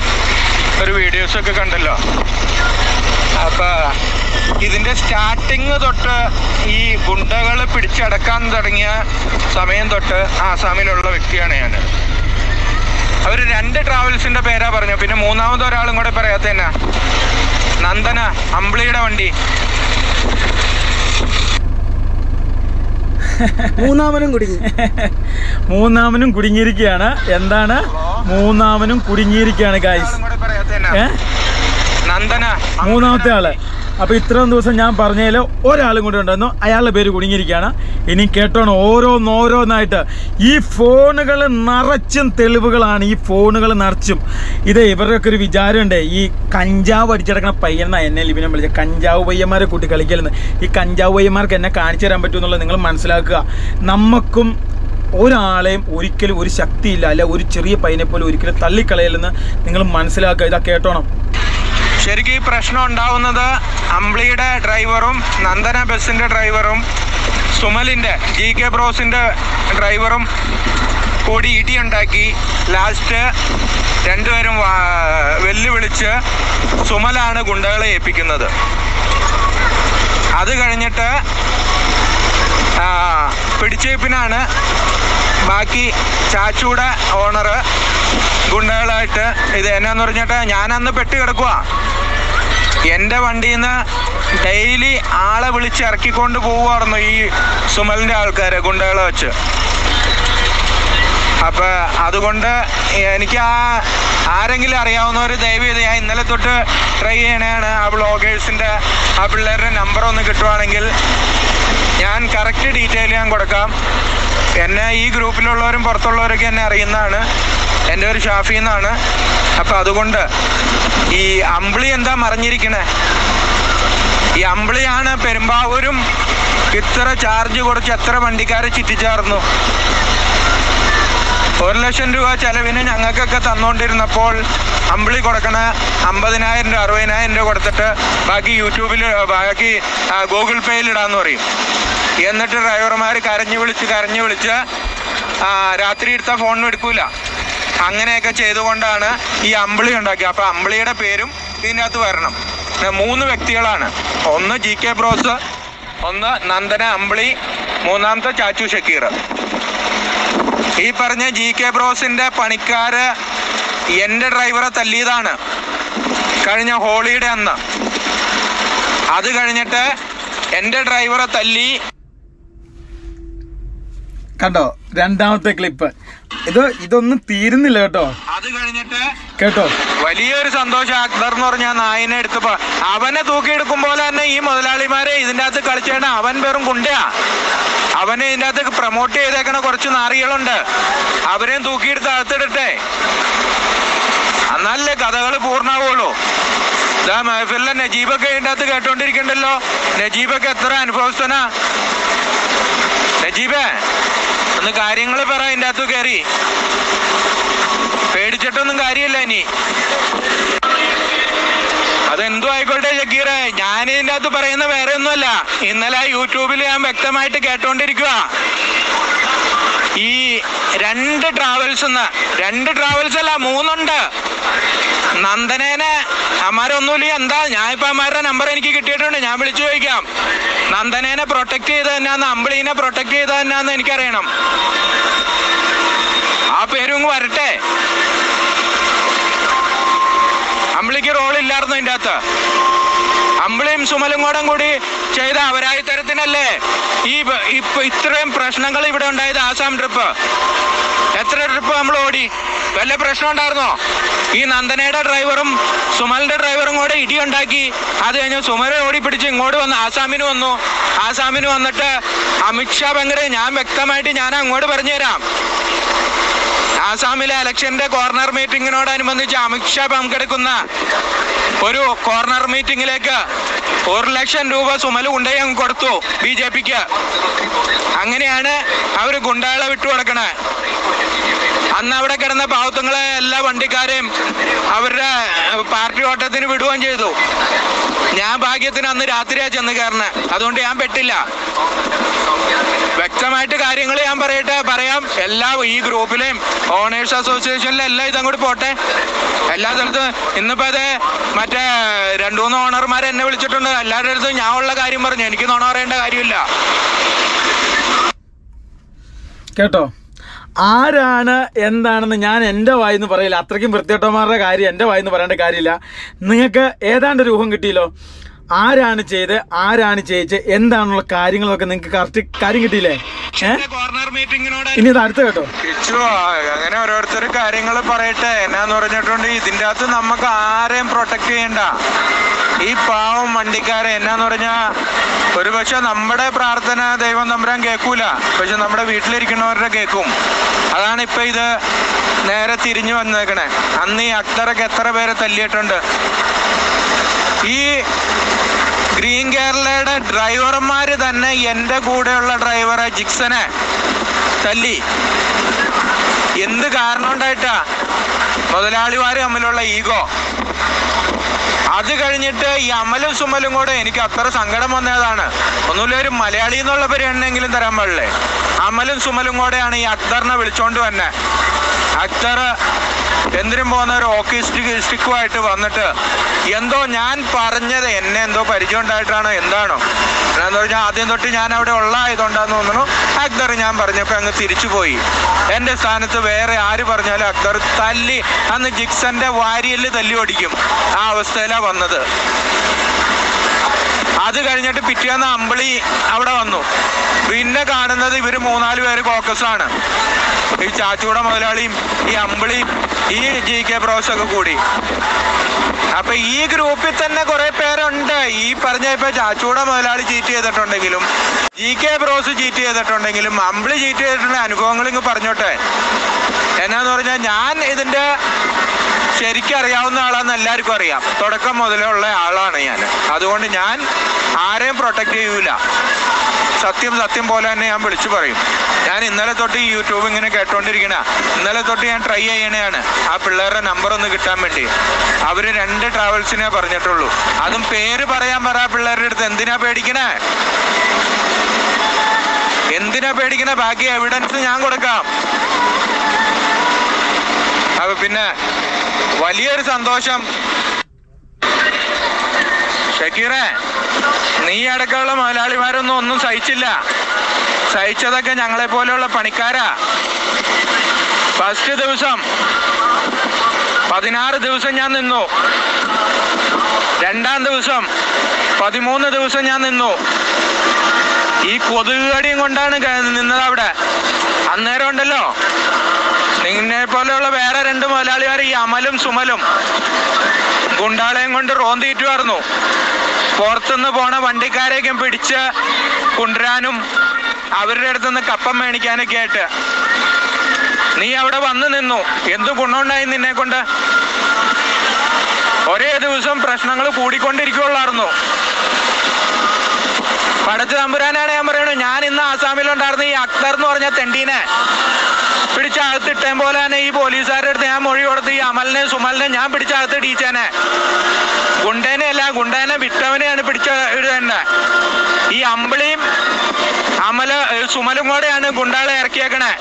ഒരു വീഡിയോസൊക്കെ കണ്ടല്ലോ. അപ്പൊ ഇതിന്റെ സ്റ്റാർട്ടിങ് തൊട്ട് ഈ ഗുണ്ടകള് പിടിച്ചടക്കാൻ തുടങ്ങിയ സമയം തൊട്ട് ആസാമിലുള്ള വ്യക്തിയാണ് ഞാൻ. അവര് 2 ട്രാവൽസിന്റെ പേരാ പറഞ്ഞു. പിന്നെ മൂന്നാമത് ഒരാളും കൂടെ പറയാത്ത തന്നെ നന്ദന, അമ്പിളിയുടെ വണ്ടി. മൂന്നാമനും കുടുങ്ങിയിരിക്കുകയാണ്. എന്താണ് മൂന്നാമനും കുടുങ്ങിയിരിക്കുകയാണ് ഗൈസ്. നന്ദന മൂന്നാമത്തെ ആള്. അപ്പൊ ഇത്രയും ദിവസം ഞാൻ പറഞ്ഞതിൽ ഒരാളും കൂടി ഉണ്ടായിരുന്നു. അയാളുടെ പേര് കുടുങ്ങിയിരിക്കുകയാണ്. ഇനി കേട്ടോണം ഓരോന്നായിട്ട്. ഈ ഫോണുകൾ നിറച്ചും തെളിവുകളാണ്. ഈ ഫോണുകൾ നിറച്ചും. ഇത് ഇവരുടെയൊക്കെ ഒരു വിചാരമുണ്ട്. ഈ കഞ്ചാവ് അടിച്ചടക്കണ പയ്യനാ എന്നെ ലിബിനെ വിളിച്ച കഞ്ചാവ് പയ്യന്മാരെ കൂട്ടി കളിക്കലെന്ന്. ഈ കഞ്ചാവ് പയ്യന്മാർക്ക് എന്നെ കാണിച്ചു തരാൻ പറ്റുമെന്നുള്ളത് നിങ്ങൾ മനസ്സിലാക്കുക. നമുക്കും ഒരാളെയും ഒരിക്കലും ഒരു ശക്തിയില്ല, അല്ല ഒരു ചെറിയ പയ്യനെ പോലും ഒരിക്കലും തള്ളിക്കളയല്ലെന്ന് നിങ്ങൾ മനസ്സിലാക്കുക. ഇതാ കേട്ടോണം. ശരിക്കും ഈ പ്രശ്നം ഉണ്ടാവുന്നത് അമ്പിളിയുടെ ഡ്രൈവറും നന്ദന ബസ്സിന്റെ ഡ്രൈവറും സുമലിന്റെ GK ബ്രോസിന്റെ ഡ്രൈവറും കൂടി ഇടിയുണ്ടാക്കി. ലാസ്റ്റ് രണ്ടുപേരും വെല്ലുവിളിച്ച് സുമലാണ് ഗുണ്ടകളെ ഏൽപ്പിക്കുന്നത്. അത് കഴിഞ്ഞിട്ട് പിടിച്ചേപ്പിനാണ് ബാക്കി ചാച്ചൂടെ ഓണറ് ഗുണ്ടകളായിട്ട് ഇത് എന്നാന്ന് പറഞ്ഞിട്ട് ഞാനന്ന് പെട്ട് കിടക്കുക. എൻ്റെ വണ്ടിയിൽ നിന്ന് ഡെയിലി ആളെ വിളിച്ച് ഇറക്കിക്കൊണ്ട് പോവുമായിരുന്നു ഈ സുമലിൻ്റെ ആൾക്കാരെ ഗുണ്ടകളെ വെച്ച്. അപ്പം അതുകൊണ്ട് എനിക്ക് ആരെങ്കിലും അറിയാവുന്നവർ ദയവ് ചെയ്ത് ഞാൻ ഇന്നലെ തൊട്ട് ട്രൈ ചെയ്യണതാണ് ആ വ്ളോഗേഴ്സിൻ്റെ ആ പിള്ളേരുടെ നമ്പർ ഒന്ന് കിട്ടുവാണെങ്കിൽ ഞാൻ കറക്റ്റ് ഡീറ്റെയിൽ ഞാൻ കൊടുക്കാം. എന്നെ ഈ ഗ്രൂപ്പിലുള്ളവരും പുറത്തുള്ളവരൊക്കെ എന്നെ അറിയുന്നതാണ്. എൻ്റെ ഒരു ഷാഫി എന്നാണ്. അപ്പം അതുകൊണ്ട് ഈ അമ്പിളി എന്താ മറിഞ്ഞിരിക്കണേ? ഈ അമ്പിളിയാണ് പെരുമ്പാവൂരും ഇത്ര ചാർജ് കുറച്ച് എത്ര വണ്ടിക്കാരെ ചുറ്റിച്ചാർന്നു. 1 ലക്ഷം രൂപ ചെലവിന് ഞങ്ങൾക്കൊക്കെ തന്നുകൊണ്ടിരുന്നപ്പോൾ അമ്പിളി കൊടുക്കണ 50,000 രൂപ 60,000 രൂപ കൊടുത്തിട്ട് ബാക്കി യൂട്യൂബിൽ ബാക്കി ഗൂഗിൾ പേയിൽ ഇടാന്ന് പറയും. എന്നിട്ട് ഡ്രൈവർമാർ കരഞ്ഞു വിളിച്ച് രാത്രി എടുത്ത ഫോണിനും എടുക്കൂല. അങ്ങനെയൊക്കെ ചെയ്തുകൊണ്ടാണ് ഈ അമ്പിളി ഉണ്ടാക്കിയത്. അപ്പം അമ്പിളിയുടെ പേരും ഇതിൻ്റെ അകത്ത് വരണം. 3 വ്യക്തികളാണ്. ഒന്ന് GK ബ്രോസ്, ഒന്ന് നന്ദന അമ്പിളി, മൂന്നാമത്തെ ചാച്ചു ഷക്കീർ. ഈ പറഞ്ഞ GK ബ്രോസിൻ്റെ പണിക്കാര് എൻ്റെ ഡ്രൈവറെ തല്ലിയതാണ് കഴിഞ്ഞ ഹോളിയുടെ അന്ന്. അത് കഴിഞ്ഞിട്ട് എൻ്റെ ഡ്രൈവറെ തല്ലി. കണ്ടോ രണ്ടാമത്തെ ക്ലിപ്പ്. ഇതൊന്നും തീരുന്നില്ല കേട്ടോ. അത് കഴിഞ്ഞിട്ട് കേട്ടോ വലിയൊരു സന്തോഷം. അക്ബർ എന്ന് പറഞ്ഞ നായിനെ എടുത്തപ്പോ അവനെ തൂക്കിയെടുക്കും പോലെ തന്നെ ഈ മുതലാളിമാരെ ഇതിൻ്റെ അകത്ത് കളിച്ചേണ്ട. അവൻ വെറും ഗുണ്ടയാ. അവനെ ഇതിൻ്റെ അകത്ത് പ്രൊമോട്ട് ചെയ്തേക്കണ കുറച്ച് നാറികളുണ്ട്. അവരെയും തൂക്കിയെടുത്ത് അകത്തിടട്ടെ, എന്നാലല്ലേ കഥകൾ പൂർണ്ണമാവുള്ളൂ. ഇതാ മഹഫിലിലെ നജീബൊക്കെ ഇതിൻ്റെ അകത്ത് കേട്ടോണ്ടിരിക്കണ്ടല്ലോ. നജീബൊക്കെ എത്ര അനുഭവസ്ഥനാ. നജീബേ ഒന്ന് കാര്യങ്ങൾ പറ. ഇതിൻ്റെ അകത്ത് കയറി പേടിച്ചിട്ടൊന്നും കാര്യമില്ല. ഇനി അതെന്തോ ആയിക്കോട്ടെ ഷക്കീറെ, ഞാനിതിൻ്റെ അകത്ത് പറയുന്ന വേറെ ഒന്നുമല്ല. ഇന്നലെ യൂട്യൂബിൽ ഞാൻ വ്യക്തമായിട്ട് കേട്ടോണ്ടിരിക്കുക. ഈ 2 ട്രാവൽസ് അല്ല 3 ഉണ്ട്. നന്ദനേനെ അമ്മാരൊന്നുമില്ല. എന്താ ഞാൻ ഇപ്പൊ അമ്മാരുടെ നമ്പർ എനിക്ക് കിട്ടിയിട്ടുണ്ട്. ഞാൻ വിളിച്ചു ചോദിക്കാം. നന്ദനേനെ പ്രൊട്ടക്ട് ചെയ്ത് തന്നെയാന്ന്, അമ്പിളീനെ പ്രൊട്ടക്ട് ചെയ്ത് തന്നെയാന്ന് എനിക്കറിയണം. ആ പേരും വരട്ടെ. അമ്പിളിക്ക് റോളില്ലായിരുന്നു ഇതിൻ്റെ അകത്ത്. അമ്പിളിയും സുമലും കൂടി ചെയ്ത അവരായി തരത്തിനല്ലേ ഇപ്പൊ ഇത്രയും പ്രശ്നങ്ങൾ ഇവിടെ ഉണ്ടായത്. ആസാം ട്രിപ്പ് എത്ര ട്രിപ്പ് നമ്മൾ ഓടി? വല്ല പ്രശ്നം ഉണ്ടായിരുന്നോ? ഈ നന്ദനയുടെ ഡ്രൈവറും സുമലിന്റെ ഡ്രൈവറും കൂടെ ഇടിയുണ്ടാക്കി. അത് കഴിഞ്ഞ് സുമലെ ഓടിപ്പിടിച്ച് ഇങ്ങോട്ട് വന്ന് ആസാമിന് വന്നിട്ട് അമിത്ഷാ ബംഗറെ ഞാൻ വ്യക്തമായിട്ട് ഞാൻ അങ്ങോട്ട് പറഞ്ഞുതരാം. ആസാമിലെ ഇലക്ഷന്റെ കോർണർ മീറ്റിങ്ങിനോടനുബന്ധിച്ച് അമിത്ഷാ പങ്കെടുക്കുന്ന ഒരു കോർണർ മീറ്റിംഗിലേക്ക് 1 ലക്ഷം രൂപ സുമല് കൊണ്ടുപോയി അങ്ങ് കൊടുത്തു BJPക്ക്. അങ്ങനെയാണ് അവര് ഗുണ്ടകളെ വിട്ടുകൊടുക്കണേ. അന്ന് അവിടെ കിടന്ന പാവത്തുങ്ങളെ എല്ലാ വണ്ടിക്കാരെയും അവരുടെ പാർട്ടി ഓട്ടത്തിന് വിടുകയും ചെയ്തു. ഞാൻ ഭാഗ്യത്തിന് അന്ന് രാത്രിയാ ചെന്ന് കയറണേ. അതുകൊണ്ട് ഞാൻ പെട്ടില്ല. വ്യക്തമായിട്ട് കാര്യങ്ങൾ ഞാൻ പറയാം. എല്ലാ ഈ ഗ്രൂപ്പിലെയും ഓണേഴ്സ് അസോസിയേഷനിലും എല്ലാം ഇതങ്ങോട്ട് പോട്ടെ. എല്ലാ സ്ഥലത്തും ഇന്നിപ്പോ അതെ മറ്റേ 2-3 ഓണർമാർ എന്നെ വിളിച്ചിട്ടുണ്ട്. എല്ലാവരുടെ അടുത്തും ഞാൻ ഉള്ള കാര്യം പറഞ്ഞു. എനിക്ക് നുണ പറയേണ്ട കാര്യമില്ല. കേട്ടോ ആരാണ് എന്താണെന്ന് ഞാൻ എൻ്റെ വായിന്ന് പറയില്ല. അത്രയ്ക്കും വൃത്തികെട്ടന്മാരുടെ കാര്യം എൻ്റെ വായിന്ന് പറയേണ്ട കാര്യമില്ല. നിങ്ങൾക്ക് ഏതാണ്ട് രൂപം കിട്ടിയല്ലോ. ആരാണ് ചെയ്ത് ആരാണ് ചെയ്യിച്ച് എന്താണുള്ള കാര്യങ്ങളൊക്കെ നിങ്ങൾക്ക് കറക്റ്റ് കാര്യം കിട്ടിയില്ലേ? ഇനി ഇത് അടുത്ത കേട്ടോ. അങ്ങനെ ഓരോരുത്തർ കാര്യങ്ങൾ പറയട്ടെ. എന്നാന്ന് പറഞ്ഞിട്ടുണ്ട് ഇതിൻ്റെ അകത്ത് നമുക്ക് ആരെയും പ്രൊട്ടക്ട് ചെയ്യണ്ട. ഈ പാവം വണ്ടിക്കാരെ എന്നാന്ന് പറഞ്ഞാ ഒരുപക്ഷെ നമ്മുടെ പ്രാർത്ഥന ദൈവം തമ്പുരാൻ കേൾക്കൂല, പക്ഷെ നമ്മുടെ വീട്ടിലിരിക്കുന്നവരുടെ കേൾക്കും. അതാണ് ഇപ്പൊ ഇത് നേരെ തിരിഞ്ഞു വന്നേക്കണേ. അന്ന് ഈ അക്തറൊക്കെ എത്ര പേരെ തല്ലിയിട്ടുണ്ട്. ഈ ഗ്രീൻ കേരളയുടെ ഡ്രൈവർമാര് തന്നെ എൻ്റെ കൂടെയുള്ള ഡ്രൈവറെ ജിക്സനെ തല്ലി. എന്ത് കാരണം ഉണ്ടായിട്ടാ? മുതലാളിമാര് തമ്മിലുള്ള ഈഗോ. അത് കഴിഞ്ഞിട്ട് ഈ അമലും സുമലും കൂടെ എനിക്ക് അത്ര സങ്കടം വന്നതാണ്. ഒന്നുമില്ല, ഒരു മലയാളി എന്നുള്ള പരിഗണനെങ്കിലും തരാൻ പാടില്ലേ? അമലും സുമലും കൂടെയാണ് ഈ അക്തറിനെ വിളിച്ചോണ്ട് തന്നെ അക്തർ എന്തിനും പോകുന്ന ഒരു ഹോക്കി സ്റ്റിക്കുമായിട്ട് വന്നിട്ട് എന്തോ ഞാൻ പറഞ്ഞത് എന്നെ എന്തോ പരിചയം ഉണ്ടായിട്ടാണോ എന്താണോ എന്നാന്ന് പറഞ്ഞാൽ ആദ്യം തൊട്ട് ഞാൻ അവിടെ ഉള്ളതായതുകൊണ്ടാന്ന് തോന്നുന്നു അക്തർ ഞാൻ പറഞ്ഞപ്പോൾ അങ്ങ് തിരിച്ചു പോയി. എൻ്റെ സ്ഥാനത്ത് വേറെ ആര് പറഞ്ഞാലും അക്തർ തല്ലി അന്ന് ജിക്സന്റെ വാരിയല് തല്ലി ഓടിക്കും. ആ അവസ്ഥയിലാണ് വന്നത്. അത് കഴിഞ്ഞിട്ട് പിറ്റേന്ന് അമ്പിളി അവിടെ വന്നു. പിന്നെ കാണുന്നത് ഇവര് 3-4 പേര് കോക്കസാണ്. ഈ ചാച്ചൂട മുതലാളിയും ഈ അമ്പിളിയും ഈ GK ബ്രോസൊക്കെ കൂടി. അപ്പൊ ഈ ഗ്രൂപ്പിൽ തന്നെ കുറെ പേരുണ്ട്. ഈ പറഞ്ഞ ഇപ്പൊ ചാച്ചൂട മുതലാളി ചീറ്റ് ചെയ്തിട്ടുണ്ടെങ്കിലും GK ബ്രോസ് ചീറ്റ് ചെയ്തിട്ടുണ്ടെങ്കിലും അമ്പിളി ചീറ്റ് ചെയ്തിട്ടുള്ള അനുഭവങ്ങൾ ഇങ്ങ് പറഞ്ഞോട്ടെ. എന്നാന്ന് പറഞ്ഞാൽ ഞാൻ ഇതിന്റെ ശരിക്കും അറിയാവുന്ന ആളാന്ന് എല്ലാവർക്കും അറിയാം. തുടക്കം മുതലേ ഉള്ള ആളാണ് ഞാൻ. അതുകൊണ്ട് ഞാൻ ആരെയും പ്രൊട്ടക്ട് ചെയ്യൂല. സത്യം പോലെ തന്നെ ഞാൻ വിളിച്ചു പറയും. ഞാൻ ഇന്നലെ തൊട്ട് ഈ യൂട്യൂബ് ഇങ്ങനെ കേട്ടോണ്ടിരിക്കണ. ഇന്നലെ തൊട്ട് ഞാൻ ട്രൈ ചെയ്യണതാണ് ആ പിള്ളേരുടെ നമ്പർ ഒന്ന് കിട്ടാൻ വേണ്ടി. അവര് 2 ട്രാവൽസിനെ പറഞ്ഞിട്ടുള്ളൂ. അതും പേര് പറയാൻ പറ പിള്ളേരുടെ അടുത്ത്. എന്തിനാ പേടിക്കണേ? ബാക്കി എവിഡൻസ് ഞാൻ കൊടുക്കാം. അപ്പൊ പിന്നെ വലിയൊരു സന്തോഷം. ഷക്കീറേ, നീ അടക്കമുള്ള മുതലാളിമാരൊന്നും ഒന്നും സഹിച്ചതൊക്കെ ഞങ്ങളെ പോലെയുള്ള പണിക്കാരാ. ഫസ്റ്റ് ദിവസം 16 ദിവസം ഞാൻ നിന്നു. 2ാം ദിവസം 13 ദിവസം ഞാൻ നിന്നു. ഈ കൊതുകുകടിയും കൊണ്ടാണ് നിന്നത് അവിടെ. അന്നേരം ഉണ്ടല്ലോ നിന്നെ പോലെയുള്ള വേറെ 2 മുതലാളിമാർ, ഈ അമലും സുമലും, ഗുണ്ടാളെയും കൊണ്ട് റോന്തിയിട്ടുമായിരുന്നു. പുറത്തുനിന്ന് പോണ വണ്ടിക്കാരെയൊക്കെ പിടിച്ച് കൊണ്ടുവരാനും അവരുടെ അടുത്തുനിന്ന് കപ്പം മേടിക്കാനൊക്കെ ആയിട്ട് നീ അവിടെ വന്ന് നിന്നു. എന്ത് ഗുണമുണ്ടായി നിന്നെ കൊണ്ട്? ഒരേ ദിവസം പ്രശ്നങ്ങൾ കൂടിക്കൊണ്ടിരിക്കുള്ളായിരുന്നു. പടച്ച തമ്പുരാനാണ് ഞാൻ പറയണു. ഞാൻ ഇന്ന് ആസാമിലുണ്ടായിരുന്നു. ഈ അക്തർ എന്ന് പറഞ്ഞ തെണ്ടീനെ പിടിച്ചകത്തിട്ടേം പോലെ തന്നെ ഈ പോലീസുകാരുടെ അടുത്ത് ഞാൻ മൊഴി കൊടുത്ത് ഈ അമലിനെ സുമലിനെ ഞാൻ പിടിച്ചകത്ത് ഇടിച്ചേനെ. ഗുണ്ടേനെ വിട്ടവനെയാണ് പിടിച്ചിടേണ്ടത്. ഈ അമ്പിളിയും സുമലും കൂടെയാണ് ഗുണ്ടാളെ ഇറക്കിയേക്കണേ.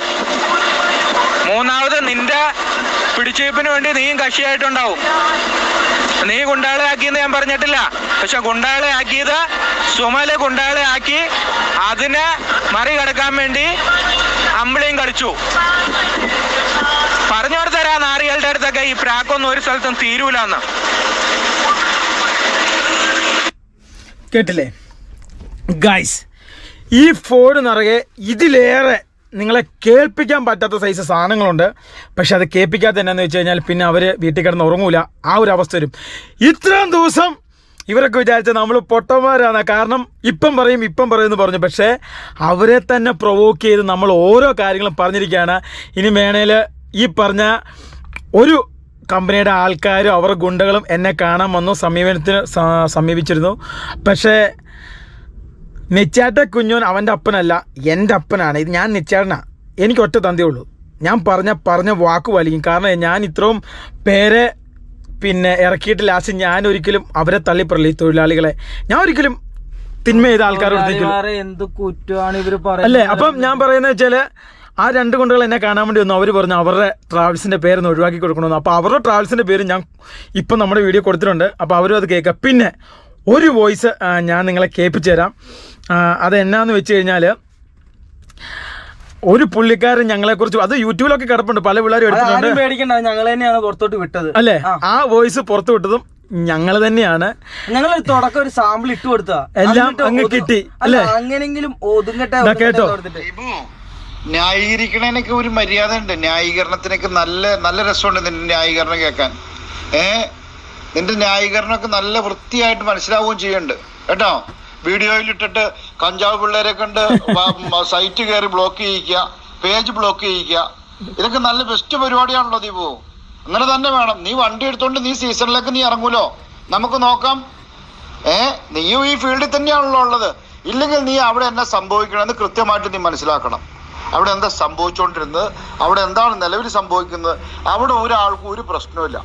3ാമത് നിന്റെ പിടിച്ചുവയ്പ്പിന് വേണ്ടി നീയും കക്ഷിയായിട്ടുണ്ടാവും. നീ ഗുണ്ടാളെ ആക്കിയെന്ന് ഞാൻ പറഞ്ഞിട്ടില്ല. പക്ഷെ ഗുണ്ടാളെ ആക്കിയത് സുമല് ഗുണ്ടാളെ ആക്കി. അതിനെ മറികടക്കാൻ വേണ്ടി അമ്പിളിയും കളിച്ചു. പറഞ്ഞു കൊടുത്തരാ നാറികളുടെ അടുത്തൊക്കെ ഈ പ്രാക്കൊന്നും ഒരു സ്ഥലത്തും തീരൂലെന്ന്. കേട്ടില്ലേ ഗൈസ്? ഈ ഫോൺ നിറയെ ഇതിലേറെ നിങ്ങളെ കേൾപ്പിക്കാൻ പറ്റാത്ത സൈസ് സാധനങ്ങളുണ്ട്. പക്ഷെ അത് കേൾപ്പിക്കാത്ത എന്നാന്ന് വെച്ച് കഴിഞ്ഞാൽ പിന്നെ അവർ വീട്ടിൽ കിടന്ന് ഉറങ്ങൂല. ആ ഒരു അവസ്ഥ വരും. ഇത്രയും ദിവസം ഇവരൊക്കെ വിചാരിച്ച നമ്മൾ പൊട്ടന്മാരാണ്. കാരണം ഇപ്പം പറയുമെന്ന് പറഞ്ഞു. പക്ഷേ അവരെ തന്നെ പ്രൊവോക്ക് ചെയ്ത് നമ്മൾ ഓരോ കാര്യങ്ങളും പറഞ്ഞിരിക്കുകയാണ്. ഇനി വേണേൽ ഈ പറഞ്ഞ ഒരു കമ്പനിയുടെ ആൾക്കാരും അവരുടെ ഗുണ്ടകളും എന്നെ കാണാൻ വന്നു, സമീപിച്ചിരുന്നു. പക്ഷേ നെച്ചാട്ട കുഞ്ഞോൻ അവൻ്റെ അപ്പനല്ല, എൻ്റെ അപ്പനാണ്. ഇത് ഞാൻ നെച്ചാട്ടനാണ്. എനിക്ക് ഒറ്റ തന്തേ ഉള്ളൂ. ഞാൻ പറഞ്ഞ വാക്ക് വലിക്കും. കാരണം ഞാൻ ഇത്രയും പേരെ പിന്നെ ഇറക്കിയിട്ട് ലാസ്റ്റ് ഞാൻ ഒരിക്കലും അവരെ തള്ളിപ്പറയില്ല. ഈ തൊഴിലാളികളെ ഞാൻ ഒരിക്കലും തിന്മ ചെയ്ത ആൾക്കാരോട് അല്ലേ. അപ്പം ഞാൻ പറയുന്നത് വെച്ചാൽ ആ 2 ഗുണ്ടകൾ എന്നെ കാണാൻ വേണ്ടി വന്നു. അവർ പറഞ്ഞു അവരുടെ ട്രാവൽസിൻ്റെ പേരൊന്ന് ഒഴിവാക്കി കൊടുക്കണമെന്ന്. അപ്പോൾ അവരുടെ ട്രാവൽസിൻ്റെ പേര് ഞാൻ ഇപ്പം നമ്മുടെ വീഡിയോ കൊടുത്തിട്ടുണ്ട്. അപ്പോൾ അവരും അത് കേൾക്കാം. പിന്നെ ഒരു വോയിസ് ഞാൻ നിങ്ങളെ കേൾപ്പിച്ചു തരാം. അതെന്നാന്ന് വെച്ച് കഴിഞ്ഞാൽ ഒരു പുള്ളിക്കാരൻ ഞങ്ങളെക്കുറിച്ച്, അത് യൂട്യൂബിലൊക്കെ കിടപ്പുണ്ട്, പല പിള്ളേരും എടുത്തിട്ടുണ്ട്. പേടിക്കണ്ട, ഞങ്ങൾ തന്നെയാണ് പുറത്തോട്ട് വിട്ടത് അല്ലേ? ആ വോയിസ് പുറത്തു വിട്ടതും ഞങ്ങൾ തന്നെയാണ്. ഞങ്ങൾ തുടക്കം ഒരു സാമ്പിൾ ഇട്ട് കൊടുത്താ എല്ലാം അങ്ങ് കിട്ടി അല്ലേ? അങ്ങനെങ്കിലും ഒതുങ്ങട്ടെ. കേട്ടോ, ന്യായീകരിക്കണേനൊക്കെ ഒരു മര്യാദ ഉണ്ട്. ന്യായീകരണത്തിനൊക്കെ നല്ല രസമുണ്ട് നിന്റെ ന്യായീകരണം കേൾക്കാൻ. നിന്റെ ന്യായീകരണമൊക്കെ നല്ല വൃത്തിയായിട്ട് മനസ്സിലാവുകയും ചെയ്യുന്നുണ്ട് കേട്ടോ. വീഡിയോയിലിട്ടിട്ട് കഞ്ചാവ് പിള്ളേരെ കണ്ട് സൈറ്റ് കയറി ബ്ലോക്ക് ചെയ്യിക്കുക, പേജ് ബ്ലോക്ക് ചെയ്യിക്കുക, ഇതൊക്കെ നല്ല ബെസ്റ്റ് പരിപാടിയാണല്ലോ ദീപു. അങ്ങനെ തന്നെ വേണം. നീ വണ്ടി എടുത്തോണ്ട് നീ സീസണിലേക്ക് നീ ഇറങ്ങൂലോ, നമുക്ക് നോക്കാം. നീയും ഈ ഫീൽഡിൽ തന്നെയാണല്ലോ ഉള്ളത്. ഇല്ലെങ്കിൽ നീ അവിടെ എന്നാ സംഭവിക്കണമെന്ന് കൃത്യമായിട്ട് നീ മനസ്സിലാക്കണം. അവിടെ എന്താ സംഭവിച്ചുകൊണ്ടിരുന്നത്, അവിടെ എന്താണ് നിലവിൽ സംഭവിക്കുന്നത്, അവിടെ ഒരാൾക്കും ഒരു പ്രശ്നമില്ല.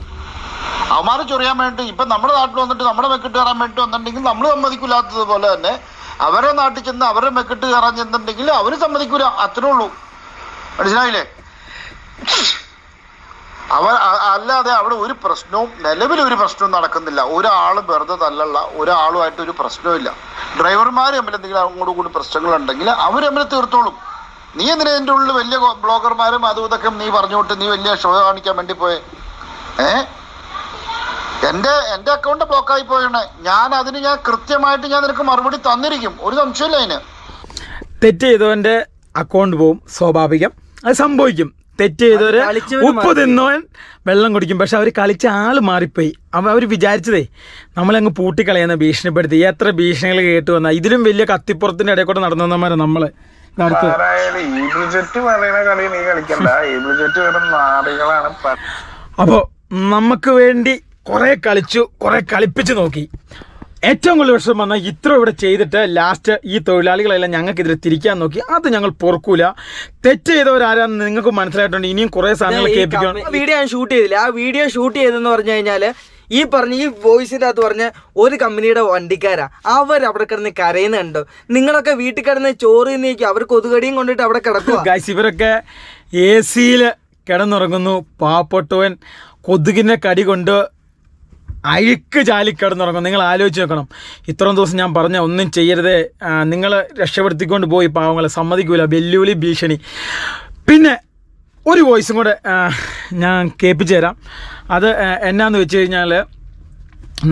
അവന്മാരെ ചൊറിയാൻ വേണ്ടി ഇപ്പം നമ്മുടെ നാട്ടിൽ വന്നിട്ട് നമ്മുടെ മെക്കിട്ട് കയറാൻ വേണ്ടി വന്നിട്ടുണ്ടെങ്കിൽ നമ്മൾ സമ്മതിക്കില്ലാത്തതുപോലെ തന്നെ അവരുടെ നാട്ടിൽ ചെന്ന് അവരുടെ മെക്കിട്ട് കയറാൻ ചെന്നിട്ടുണ്ടെങ്കിൽ അവർ സമ്മതിക്കൂല. അത്രേ ഉള്ളൂ. മനസ്സിലായില്ലേ? അല്ലാതെ അവിടെ ഒരു പ്രശ്നവും നിലവിലൊരു പ്രശ്നവും നടക്കുന്നില്ല. ഒരാളും വെറുതെ തല്ലല്ല, ഒരാളുമായിട്ട് ഒരു പ്രശ്നവും. ഡ്രൈവർമാർ തമ്മിൽ എന്തെങ്കിലും അങ്ങോട്ടും കൂടി പ്രശ്നങ്ങളുണ്ടെങ്കിൽ അവർ തമ്മിൽ തീർത്തോളും. നീ എന്തിനാ എൻ്റെ ഉള്ളിൽ വലിയ ബ്ലോഗർമാരും അതും ഇതൊക്കെ നീ പറഞ്ഞുകൊണ്ട് നീ വലിയ ഷോ കാണിക്കാൻ വേണ്ടി പോയെ? എൻ്റെ അക്കൗണ്ട് ബ്ലോക്കായി പോയാണ്. ഞാൻ കൃത്യമായിട്ട് നിനക്ക് മറുപടി തന്നിരിക്കും, ഒരു സംശയമില്ല. അതിന് തെറ്റ് ചെയ്തവൻ്റെ അക്കൗണ്ട് പോവും, സ്വാഭാവികം, അത് സംഭവിക്കും. തെറ്റ് ചെയ്തവര് ഉപ്പ് തിന്നവൻ വെള്ളം കുടിക്കും. പക്ഷെ അവർ കളിച്ച ആള് മാറിപ്പോയി. അവർ വിചാരിച്ചതേ നമ്മളങ്ങ് പൂട്ടിക്കളയുന്ന, ഭീഷണിപ്പെടുത്തി. എത്ര ഭീഷണികൾ കേട്ട് വന്ന, ഇതിലും വലിയ കത്തിപ്പുറത്തിന്റെ ഇടയിൽ കൂടെ നടന്നു വന്നമാരെ നമ്മള്. അപ്പോ നമുക്ക് വേണ്ടി കുറെ കളിച്ചു, കുറെ കളിപ്പിച്ചു നോക്കി. ഏറ്റവും കൂടുതൽ വിഷമം വന്നാൽ ഇത്ര ഇവിടെ ചെയ്തിട്ട് ലാസ്റ്റ് ഈ തൊഴിലാളികളെല്ലാം ഞങ്ങൾക്കെതിരെ തിരിക്കാൻ നോക്കി. അത് ഞങ്ങൾ പൊറുക്കൂല. തെറ്റ് ചെയ്തവരാരാന്ന് നിങ്ങൾക്ക് മനസ്സിലായിട്ടുണ്ട്. ഇനിയും കുറെ സാധനങ്ങൾ കേൾപ്പിക്കണം. വീഡിയോ ഞാൻ ഷൂട്ട് ചെയ്തില്ല. ആ വീഡിയോ ഷൂട്ട് ചെയ്തെന്ന് പറഞ്ഞു കഴിഞ്ഞാല് ഈ വോയിസിന്റെ അകത്ത് പറഞ്ഞ ഒരു കമ്പനിയുടെ വണ്ടിക്കാരാ. അവരവിടെ കിടന്ന് കരയുന്നുണ്ടോ? നിങ്ങളൊക്കെ വീട്ടിൽ കിടന്ന് ചോറ് നീക്കി അവർ കൊതുകടിയും കൊണ്ടിട്ട് അവിടെ കിടക്കുക. ഗൈസ്, ഇവരൊക്കെ AC-യിൽ കിടന്നുറങ്ങുന്നു. പാവപ്പെട്ടവൻ കൊതുകിന്റെ കടി കൊണ്ട് അഴുക്ക് ചാലി കിടന്നുറങ്ങും. നിങ്ങൾ ആലോചിച്ച് നോക്കണം. ഇത്രയും ദിവസം ഞാൻ പറഞ്ഞ ഒന്നും ചെയ്യരുതേ, നിങ്ങൾ രക്ഷപ്പെടുത്തിക്കൊണ്ട് പോയി പാവങ്ങളെ, സമ്മതിക്കൂല. വെല്ലുവിളി, ഭീഷണി. പിന്നെ ഒരു വോയിസും കൂടെ ഞാൻ കേൾപ്പിച്ചു തരാം. അത് എന്നാന്ന് വെച്ച് കഴിഞ്ഞാൽ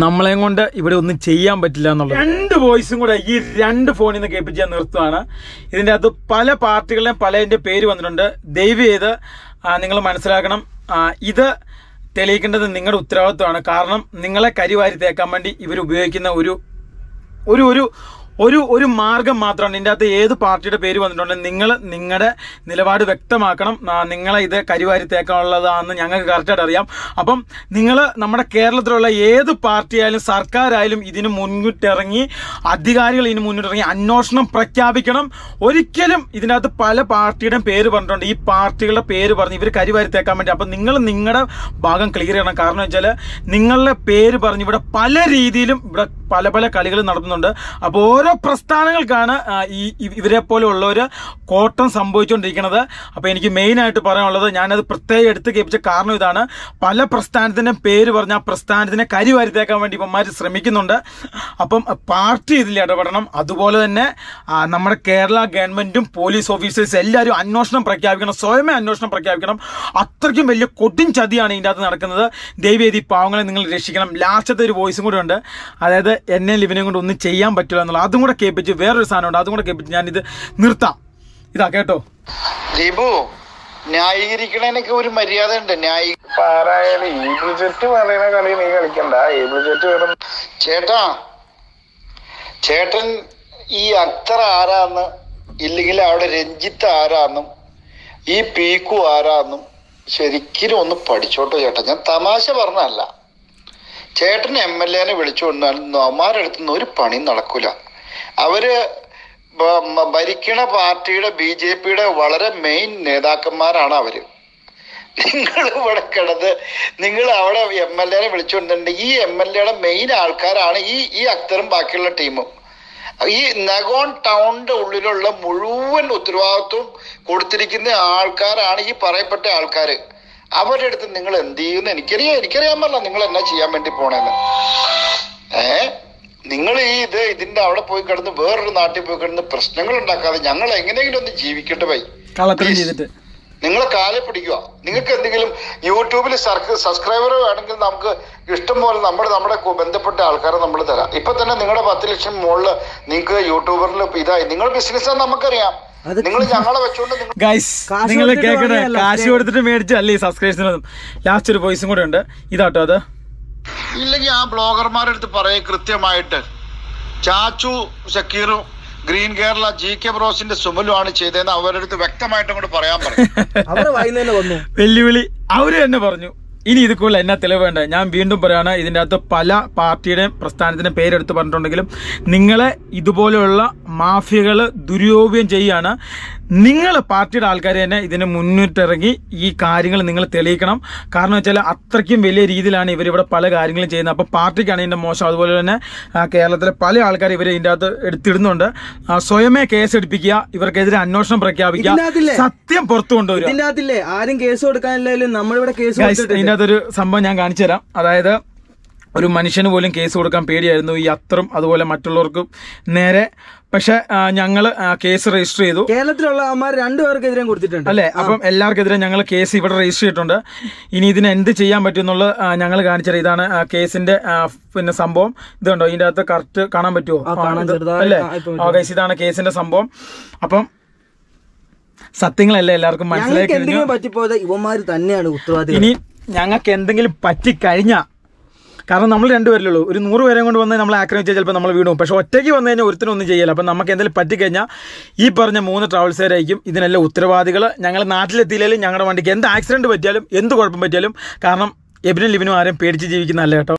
നമ്മളെയും കൊണ്ട് ഇവിടെ ഒന്നും ചെയ്യാൻ പറ്റില്ല എന്നുള്ളത്. 2 വോയിസും കൂടെ ഈ 2 ഫോണിൽ നിന്ന് കേൾപ്പിച്ച് ഞാൻ നിർത്തുകയാണ്. ഇതിൻ്റെ അകത്ത് പല പാർട്ടികളുടെയും പലതിൻ്റെ പേര് വന്നിട്ടുണ്ട്. ദയവ് ചെയ്ത് നിങ്ങൾ മനസ്സിലാക്കണം, ഇത് തെളിയിക്കേണ്ടത് നിങ്ങളുടെ ഉത്തരവാദിത്വമാണ്. കാരണം നിങ്ങളെ കരിവാരി തേക്കാൻ വേണ്ടി ഇവർ ഉപയോഗിക്കുന്ന ഒരു മാർഗം മാത്രമാണ്. ഇതിൻ്റെ അകത്ത് ഏത് പാർട്ടിയുടെ പേര് വന്നിട്ടുണ്ട്, നിങ്ങൾ നിങ്ങളുടെ നിലപാട് വ്യക്തമാക്കണം. നിങ്ങളെ ഇത് കരിവാരി തേക്കാനുള്ളതാണെന്ന് ഞങ്ങൾക്ക് കറക്റ്റായിട്ട് അറിയാം. അപ്പം നിങ്ങൾ നമ്മുടെ കേരളത്തിലുള്ള ഏത് പാർട്ടിയായാലും സർക്കാരായാലും ഇതിന് മുന്നിട്ടിറങ്ങി, അധികാരികൾ ഇതിന് മുന്നിട്ടിറങ്ങി അന്വേഷണം പ്രഖ്യാപിക്കണം. ഒരിക്കലും ഇതിനകത്ത് പല പാർട്ടിയുടെയും പേര് പറഞ്ഞിട്ടുണ്ട്. ഈ പാർട്ടികളുടെ പേര് പറഞ്ഞ് ഇവർ കരിവാരി തേക്കാൻ വേണ്ടി. അപ്പം നിങ്ങൾ നിങ്ങളുടെ ഭാഗം ക്ലിയർ ചെയ്യണം. കാരണം വെച്ചാൽ നിങ്ങളുടെ പേര് പറഞ്ഞ് ഇവിടെ പല രീതിയിലും ഇവിടെ പല കളികൾ നടത്തുന്നുണ്ട്. അപ്പോൾ ഓരോ പ്രസ്ഥാനങ്ങൾക്കാണ് ഇവരെ പോലെ ഉള്ളവർ കോട്ടം സംഭവിച്ചുകൊണ്ടിരിക്കുന്നത്. അപ്പോൾ എനിക്ക് മെയിനായിട്ട് പറയാനുള്ളത്, ഞാനത് പ്രത്യേകം എടുത്ത് കേൾപ്പിച്ച കാരണം ഇതാണ്. പല പ്രസ്ഥാനത്തിൻ്റെ പേര് പറഞ്ഞ് ആ പ്രസ്ഥാനത്തിനെ കരിവാരിത്തേക്കാൻ വേണ്ടി ഇവന്മാർ ശ്രമിക്കുന്നുണ്ട്. അപ്പം പാർട്ടി ഇതിൽ ഇടപെടണം. അതുപോലെ തന്നെ നമ്മുടെ കേരള ഗവൺമെൻറ്റും പോലീസ് ഓഫീസേഴ്സ് എല്ലാവരും അന്വേഷണം പ്രഖ്യാപിക്കണം, സ്വയമേ അന്വേഷണം പ്രഖ്യാപിക്കണം. അത്രയ്ക്കും വലിയ കൊടും ചതിയാണ് ഇതിൻ്റെ അകത്ത് നടക്കുന്നത്. ദയവേദി പാവങ്ങളെ നിങ്ങൾ രക്ഷിക്കണം. ലാസ്റ്റത്തെ ഒരു വോയിസും കൂടെ ഉണ്ട്. അതായത് എന്നെ ലിവിനെ കൊണ്ട് ഒന്നും ചെയ്യാൻ പറ്റില്ല എന്നുള്ള. അതും കൂടെ കേൾപ്പിച്ച് വേറൊരു സാധനമുണ്ട്, അതും കൂടെ കേൾപ്പിച്ച് ഞാനിത് നിർത്താം. ഇതാ കേട്ടോ. ദീപു, ന്യായീകരിക്കണേനൊക്കെ ഒരു മര്യാദ ഉണ്ട്. ചേട്ടൻ ഈ അക്തർ ആരാന്ന്, ഇല്ലെങ്കിൽ അവിടെ രഞ്ജിത്ത് ആരാന്നും ഈ പീക്കു ആരാന്നും ശരിക്കും ഒന്ന് പഠിച്ചോട്ടോ ചേട്ടാ. ഞാൻ തമാശ പറഞ്ഞല്ല. ചേട്ടൻ MLA-നെ വിളിച്ചു കൊണ്ടാൽ അമ്മാരുടെ അടുത്തുനിന്ന് ഒരു പണി നടക്കൂല. അവര് ഭരിക്കണ പാർട്ടിയുടെ BJP-യുടെ വളരെ മെയിൻ നേതാക്കന്മാരാണ് അവര്. നിങ്ങൾ ഇവിടെ കിടന്ന് നിങ്ങൾ അവിടെ MLA-നെ വിളിച്ചുകൊണ്ടിട്ടുണ്ട്. ഈ MLA-യുടെ മെയിൻ ആൾക്കാരാണ് ഈ അക്തറും ബാക്കിയുള്ള ടീമും. ഈ നഗോൺ ടൗണിന്റെ ഉള്ളിലുള്ള മുഴുവൻ ഉത്തരവാദിത്വം കൊടുത്തിരിക്കുന്ന ആൾക്കാരാണ് ഈ പറയപ്പെട്ട ആൾക്കാർ. അവരുടെ അടുത്ത് നിങ്ങൾ എന്ത് ചെയ്യുന്നു എനിക്കറിയാൻ പറ്റില്ല. നിങ്ങൾ എന്നാ ചെയ്യാൻ വേണ്ടി പോണേന്ന്. നിങ്ങൾ ഇതിന്റെ അവിടെ പോയി കിടന്ന് വേറൊരു നാട്ടിൽ പോയി കിടന്ന് പ്രശ്നങ്ങൾ ഉണ്ടാക്കാതെ ഞങ്ങൾ എങ്ങനെയെങ്കിലും ഒന്ന് ജീവിക്കട്ടെ പോയി. നിങ്ങളെ കാലെ പിടിക്കുക. നിങ്ങൾക്ക് എന്തെങ്കിലും യൂട്യൂബിൽ സബ്സ്ക്രൈബർ വേണമെങ്കിൽ നമുക്ക് ഇഷ്ടം പോലെ നമ്മുടെ ബന്ധപ്പെട്ട ആൾക്കാരെ നമ്മൾ തരാം. ഇപ്പൊ തന്നെ നിങ്ങളുടെ 10 ലക്ഷം മുകളിൽ നിങ്ങൾക്ക് യൂട്യൂബറിൽ ഇതായി. നിങ്ങൾ ബിസിനസ് നമുക്കറിയാം. നിങ്ങൾ ഞങ്ങളെ വെച്ചോണ്ട് നിങ്ങൾ കേൾക്കണേ, കാശ് കൊടുത്തിട്ട് മേടിച്ചല്ലേ ഈ സബ്സ്ക്രിപ്ഷനും. ലാസ്റ്റ് ഒരു വോയിസും കൂടെ ഉണ്ട്, ഇതാട്ടോ. അത് ഇല്ലെങ്കിൽ ആ ബ്ലോഗർമാരുടെ അടുത്ത് പറയേ കൃത്യമായിട്ട്. ചാച്ചു ഷക്കീറും ഗ്രീൻ കേരള GK ബ്രോസിന്റെ സുമലുമാണ് ചെയ്തതെന്ന് അവരുടെ അടുത്ത് വ്യക്തമായിട്ടും കൂടെ പറയാൻ പറഞ്ഞു. വെല്ലുവിളി അവര് തന്നെ പറഞ്ഞു. ഇനി ഇത് കൂടുതൽ എന്നാ തെളിവ് വേണ്ട. ഞാൻ വീണ്ടും പറയാണ്, ഇതിൻ്റെ അകത്ത് പല പാർട്ടിയുടെയും പ്രസ്ഥാനത്തിൻ്റെ പേരെടുത്ത് പറഞ്ഞിട്ടുണ്ടെങ്കിലും നിങ്ങളെ ഇതുപോലെയുള്ള മാഫിയകൾ ദുരുപയോഗം ചെയ്യാണ്. നിങ്ങൾ പാർട്ടിയുടെ ആൾക്കാർ തന്നെ ഇതിന് മുന്നിട്ടിറങ്ങി ഈ കാര്യങ്ങൾ നിങ്ങൾ തെളിയിക്കണം. കാരണം വെച്ചാൽ അത്രയ്ക്കും വലിയ രീതിയിലാണ് ഇവരിവിടെ പല കാര്യങ്ങളും ചെയ്യുന്നത്. അപ്പോൾ പാർട്ടിക്കാണ് ഇതിൻ്റെ മോശം. അതുപോലെ തന്നെ കേരളത്തിലെ പല ആൾക്കാർ ഇവർ ഇതിൻ്റെ അകത്ത് എടുത്തിടുന്നുണ്ട്. സ്വയമേ കേസ് എടുപ്പിക്കുക, ഇവർക്കെതിരെ അന്വേഷണം പ്രഖ്യാപിക്കുക, സത്യം പുറത്തു കൊണ്ടുവരിക. ഇതിൻ്റെ അകത്തില്ലേ ആരും കേസ് കൊടുക്കാനില്ലെങ്കിലും നമ്മളിവിടെ കേസ് ഇതിൻ്റെ അകത്തൊരു സംഭവം ഞാൻ കാണിച്ചു തരാം. അതായത് ഒരു മനുഷ്യന് പോലും കേസ് കൊടുക്കാൻ പേടിയായിരുന്നു ഈ അത്രം അതുപോലെ മറ്റുള്ളവർക്കും നേരെ. പക്ഷെ ഞങ്ങൾ കേസ് രജിസ്റ്റർ ചെയ്തു. കേരളത്തിലുള്ള അമ്മമാർ 2 പേർക്കെതിരെ കൊടുത്തിട്ടുണ്ട് അല്ലേ? അപ്പം എല്ലാവർക്കെതിരെ ഞങ്ങൾ കേസ് ഇവിടെ രജിസ്റ്റർ ചെയ്തിട്ടുണ്ട്. ഇനി ഇതിന് എന്ത് ചെയ്യാൻ പറ്റും എന്നുള്ളത് ഞങ്ങൾ കാണിച്ചത്. ഇതാണ് കേസിന്റെ പിന്നെ സംഭവം. ഇതുണ്ടോ ഇതിന്റെ അകത്ത് കറക്റ്റ് കാണാൻ പറ്റുമോ? അല്ലേ? ഗൈസ്, ഇതാണ് കേസിന്റെ സംഭവം. അപ്പം സത്യങ്ങളല്ലേ എല്ലാവർക്കും മനസ്സിലാക്കി പറ്റിപ്പോയത് ഇവന്മാര് തന്നെയാണ് ഉത്തരവാദി. ഇനി ഞങ്ങൾക്ക് എന്തെങ്കിലും പറ്റിക്കഴിഞ്ഞാൽ, കാരണം നമ്മൾ 2 പേരിലുള്ളൂ, ഒരു 100 പേരെ കൊണ്ട് വന്ന് നമ്മൾ ആക്രമിച്ചാൽ ചിലപ്പോൾ നമ്മൾ വീണു. പക്ഷെ ഒറ്റയ്ക്ക് വന്നു കഴിഞ്ഞാൽ ഒരുത്തിനൊന്നും ചെയ്യില്ല. അപ്പം നമുക്ക് എന്തെങ്കിലും പറ്റിക്കഴിഞ്ഞാൽ ഈ പറഞ്ഞ 3 ട്രാവൽസുകാരായിരിക്കും ഇതിനെല്ലാം ഉത്തരവാദികൾ. ഞങ്ങൾ നാട്ടിലെത്തിയില്ലെങ്കിലും ഞങ്ങളുടെ വണ്ടിക്ക് എന്ത് ആക്സിഡന്റ് പറ്റിയാലും എന്ത് കുഴപ്പം പറ്റിയാലും, കാരണം എബിനും ലിബിനും ആരും പേടിച്ച് ജീവിക്കുന്നതല്ല കേട്ടോ.